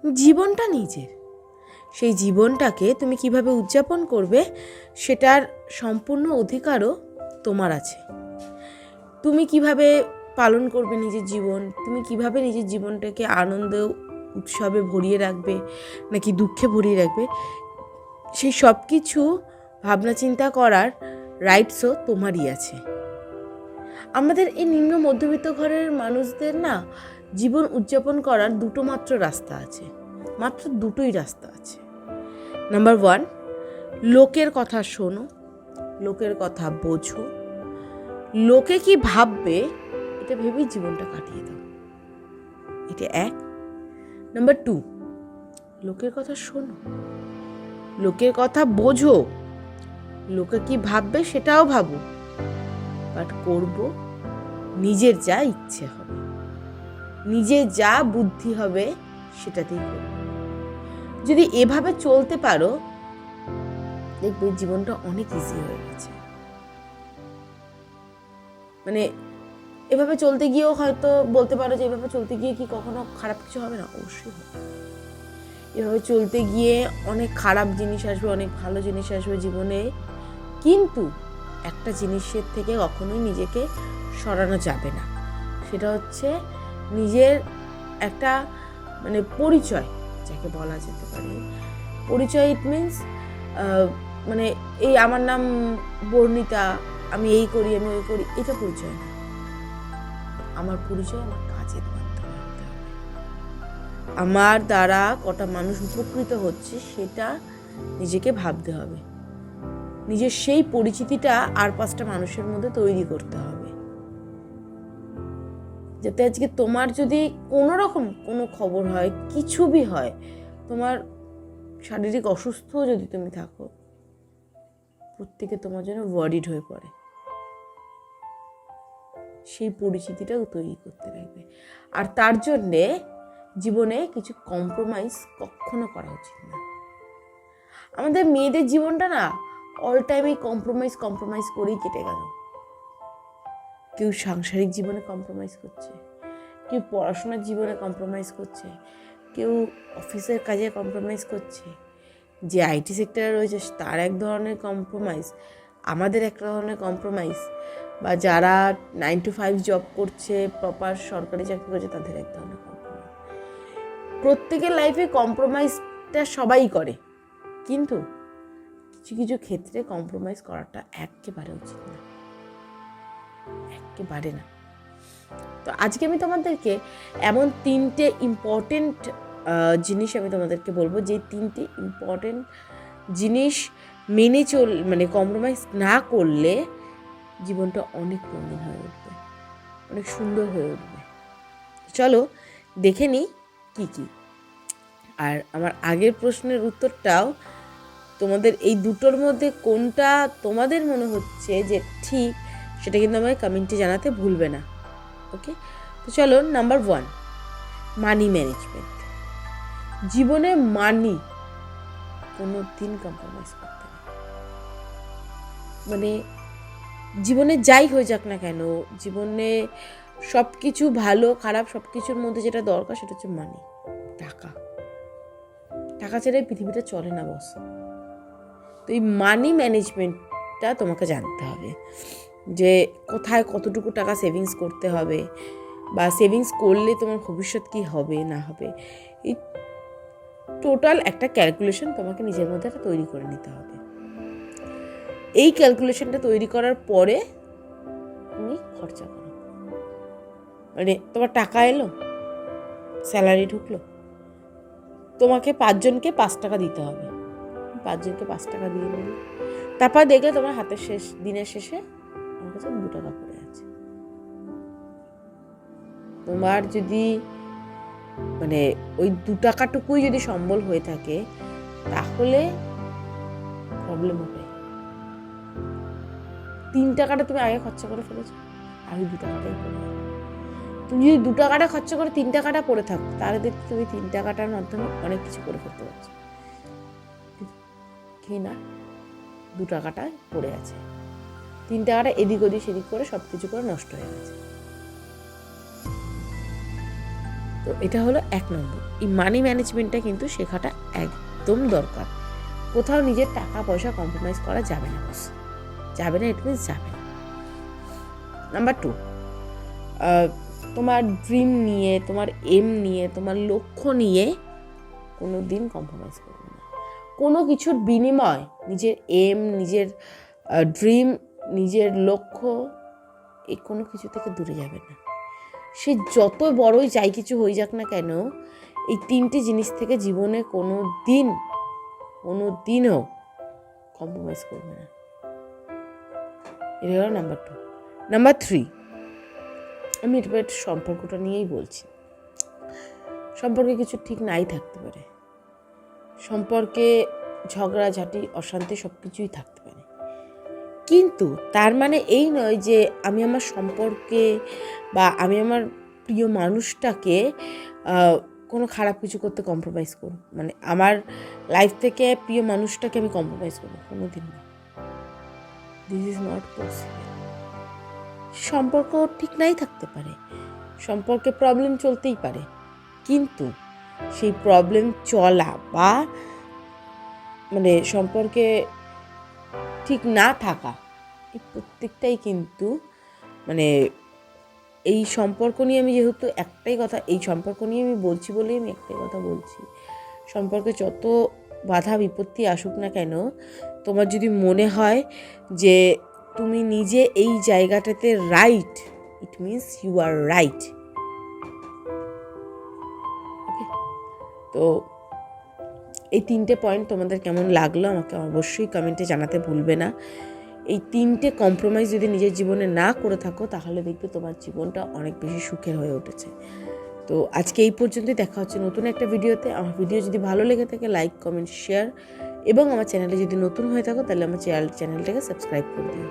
জীবনটা নিজের, সেই জীবনটাকে তুমি কিভাবে উদযাপন করবে সেটার সম্পূর্ণ অধিকারও তোমার আছে। তুমি কিভাবে পালন করবে নিজের জীবন, তুমি কিভাবে নিজের জীবনটাকে আনন্দ উৎসবে ভরিয়ে রাখবে নাকি দুঃখে ভরিয়ে রাখবে, সেই সব কিছু ভাবনা চিন্তা করার রাইটসও তোমারই আছে। আমাদের এই নিম্ন মধ্যবিত্ত ঘরের মানুষদের না জীবন উদযাপন করার দুটো মাত্র রাস্তা আছে, মাত্র দুটোই রাস্তা আছে। নাম্বার 1, লোকের কথা শোনো, লোকের কথা বোঝো, লোকে কি ভাববে এটা ভেবেই জীবনটা কাটিয়ে দাও। এটা 1। নাম্বার 2, লোকের কথা শোনো, লোকের কথা বোঝো, লোকে কি ভাববে সেটাও ভাবো, বাট করবো নিজের যা ইচ্ছে হবে, নিজের যা বুদ্ধি হবে সেটাতেই করবো। যদি এভাবে চলতে পারো দেখবে জীবনটা অনেক ইজি হয়ে গেছে। মানে এভাবে চলতে গিয়েও হয়তো বলতে পারো যে এভাবে চলতে গিয়ে কি কখনো খারাপ কিছু হবে না? অবশ্যই হবে। এভাবে চলতে গিয়ে অনেক খারাপ জিনিস আসবে, অনেক ভালো জিনিস আসবে জীবনে, কিন্তু একটা জিনিসের থেকে কখনোই নিজেকে সরানো যাবে না। সেটা হচ্ছে নিজের একটা মানে পরিচয়, যাকে বলা যেতে পারে পরিচয়। ইট মিনস মানে এই আমার নাম বর্ণিতা, আমি এই করি, আমি ওই করি, এটা পরিচয় না। আমার পরিচয় আমার কাজের মাধ্যমে হতে হবে। আমার দ্বারা কটা মানুষ উপকৃত হচ্ছে সেটা নিজেকে ভাবতে হবে। নিজের সেই পরিচিতিটা আর 5টা মানুষের মধ্যে তৈরি করতে হবে, যাতে আজকে তোমার যদি কোনো রকম কোনো খবর হয়, কিছু বি হয়, তোমার শারীরিক অসুস্থ যদি তুমি থাকো, প্রত্যেকে তোমার জন্য ওয়ারিড হয়ে পড়ে। সেই পরিচিতিটাও তৈরি করতে লাগবে। আর তার জন্যে জীবনে কিছু কম্প্রোমাইজ কখনো করা উচিত না। আমাদের মেয়েদের জীবনটা না অল টাইম এই কম্প্রোমাইজ করেই কেটে গেল। কেউ সাংসারিক জীবনে কম্প্রোমাইজ করছে, কেউ পড়াশোনার জীবনে কম্প্রোমাইজ করছে, কেউ অফিসের কাজে কম্প্রোমাইজ করছে, যে আইটি সেক্টরে রয়েছে তার এক ধরনের কম্প্রোমাইজ, আমাদের এক ধরনের কম্প্রোমাইজ, বা যারা 9 to 5 জব করছে, প্রপার সরকারি চাকরি করছে, তাদের এক ধরনের কম্প্রোমাইজ। প্রত্যেকের লাইফে কম্প্রোমাইজটা সবাই করে, কিন্তু কিছু কিছু ক্ষেত্রে কম্প্রোমাইজ করাটা একেবারে উচিত না, একেবারে না। তো আজকে আমি তোমাদেরকে এমন 3টে ইম্পর্টেন্ট জিনিস আমি তোমাদেরকে বলবো, যে 3টে ইম্পর্টেন্ট জিনিস মেনে মানে কম্প্রোমাইজ না করলে জীবনটা অনেক রঙিন হয়ে উঠবে, অনেক সুন্দর হয়ে উঠবে। চলো দেখে নিই কী কী। আর আমার আগের প্রশ্নের উত্তরটাও, তোমাদের এই দুটোর মধ্যে কোনটা তোমাদের মনে হচ্ছে যে ঠিক, সেটা কিন্তু আমাকে কমেন্টে জানাতে ভুলবে না। ওকে, তো চলো নাম্বার 1, মানি ম্যানেজমেন্ট। জীবনে মানি কোনো দিন কম্প্রোমাইজ করতে হবে। মানে জীবনে যাই হয়ে যাক না কেন, জীবনে সব কিছু ভালো খারাপ সব কিছুর মধ্যে যেটা দরকার সেটা হচ্ছে মানি, টাকা। টাকা ছাড়া পৃথিবীটা চলে না বস। তো এই মানি ম্যানেজমেন্টটা তোমাকে জানতে হবে, যে কোথায় কতটুকু টাকা সেভিংস করতে হবে, বা সেভিংস করলে তোমার ভবিষ্যৎ কী হবে না হবে, এই টোটাল একটা ক্যালকুলেশন তোমাকে নিজের মধ্যে একটা তৈরি করে নিতে হবে। এই ক্যালকুলেশনটা তৈরি করার পরে তুমি খরচা করো। মানে তোমার টাকা এলো, স্যালারি ঢুকলো, তোমাকে 5 জনকে 5 টাকা দিতে হবে, 5 জনকে 5 টাকা দিয়ে নিলে, তারপর দেখলে তোমার হাতের দিনের শেষে আমার কাছে 2 টাকা পড়ে আছে। তোমার যদি মানে ওই 2 টাকাটুকুই যদি সম্বল হয়ে থাকে, তাহলে প্রবলেম হবে। 3 টাকাটা তুমি আগে খরচা করে ফেলেছো, আর ওই 2 টাকাটাই পড়ে যাবে। তুমি যদি 2 টাকাটা খরচা করে 3 টাকাটা পড়ে থাকো, তাহলে দেখতে তুমি 3 টাকাটার মাধ্যমে অনেক কিছু করে ফেলতে পারছো। কি না, 2 টাকাটা পড়ে আছে, 3 টাকাটা এদিক ওদিক সেদিক করে সব কিছু করে নষ্ট হয়ে গেছে। তো এটা হলো 1 নম্বর। এই মানি ম্যানেজমেন্টটা কিন্তু শেখাটা একদম দরকার। কোথাও নিজের টাকা পয়সা কম্প্রোমাইজ করা যাবে না, বস যাবে না, ইট মিনস যাবে না। নাম্বার 2, তোমার ড্রিম নিয়ে, তোমার এম নিয়ে, তোমার লক্ষ্য নিয়ে কোনো দিন কম্প্রোমাইজ করবে না। কোনো কিছুর বিনিময় নিজের এম, নিজের ড্রিম, নিজের লক্ষ্য, এই কোনো কিছু থেকে দূরে যাবে না। সে যত বড়ই যাই কিছু হয়ে যাক না কেন, এই 3টে জিনিস থেকে জীবনে কোনো দিনও কম্প্রোমাইজ করবে না। এটা হলো নাম্বার 2। নাম্বার 3, আমি এবার সম্পর্কটা নিয়েই বলছি। সম্পর্কে কিছু ঠিক নাই থাকতে পারে, সম্পর্কে ঝগড়াঝাটি, অশান্তি সব কিছুই থাকতে পারে, কিন্তু তার মানে এই নয় যে আমি আমার সম্পর্কে বা আমি আমার প্রিয় মানুষটাকে কোনো খারাপ কিছু করতে কম্প্রোমাইজ করব, মানে আমার লাইফ থেকে প্রিয় মানুষটাকে আমি কম্প্রোমাইজ করবো, কোনো দিন না। This is not possible. সম্পর্ক ঠিক নাই থাকতে পারে, সম্পর্কে প্রবলেম চলতেই পারে, কিন্তু সেই প্রবলেম চলা বা মানে সম্পর্কে ঠিক না থাকা, এই প্রত্যেকটাই কিন্তু মানে এই সম্পর্ক নিয়ে আমি যেহেতু একটাই কথা, এই সম্পর্ক নিয়ে আমি বলছি বলেই আমি একটাই কথা বলছি, সম্পর্কে যত বাধা বিপত্তি আসুক না কেন, তোমার যদি মনে হয় যে তুমি নিজে এই জায়গাটাতে right, it means you are right. Okay, তো এই 3টে পয়েন্ট তোমাদের কেমন লাগলো আমাকে অবশ্যই কমেন্টে জানাতে ভুলবে না। এই 3টে কম্প্রোমাইজ যদি নিজের জীবনে না করে থাকো, তাহলে দেখবে তোমার জীবনটা অনেক বেশি সুখের হয়ে উঠেছে। তো আজকে এই পর্যন্তই, দেখা হচ্ছে নতুন একটা ভিডিওতে। আমার ভিডিও যদি ভালো লেগে থাকে লাইক, কমেন্ট, শেয়ার, এবং আমার চ্যানেলে যদি নতুন হয়ে থাকো তাহলে আমার চ্যানেলটাকে সাবস্ক্রাইব করে দিও।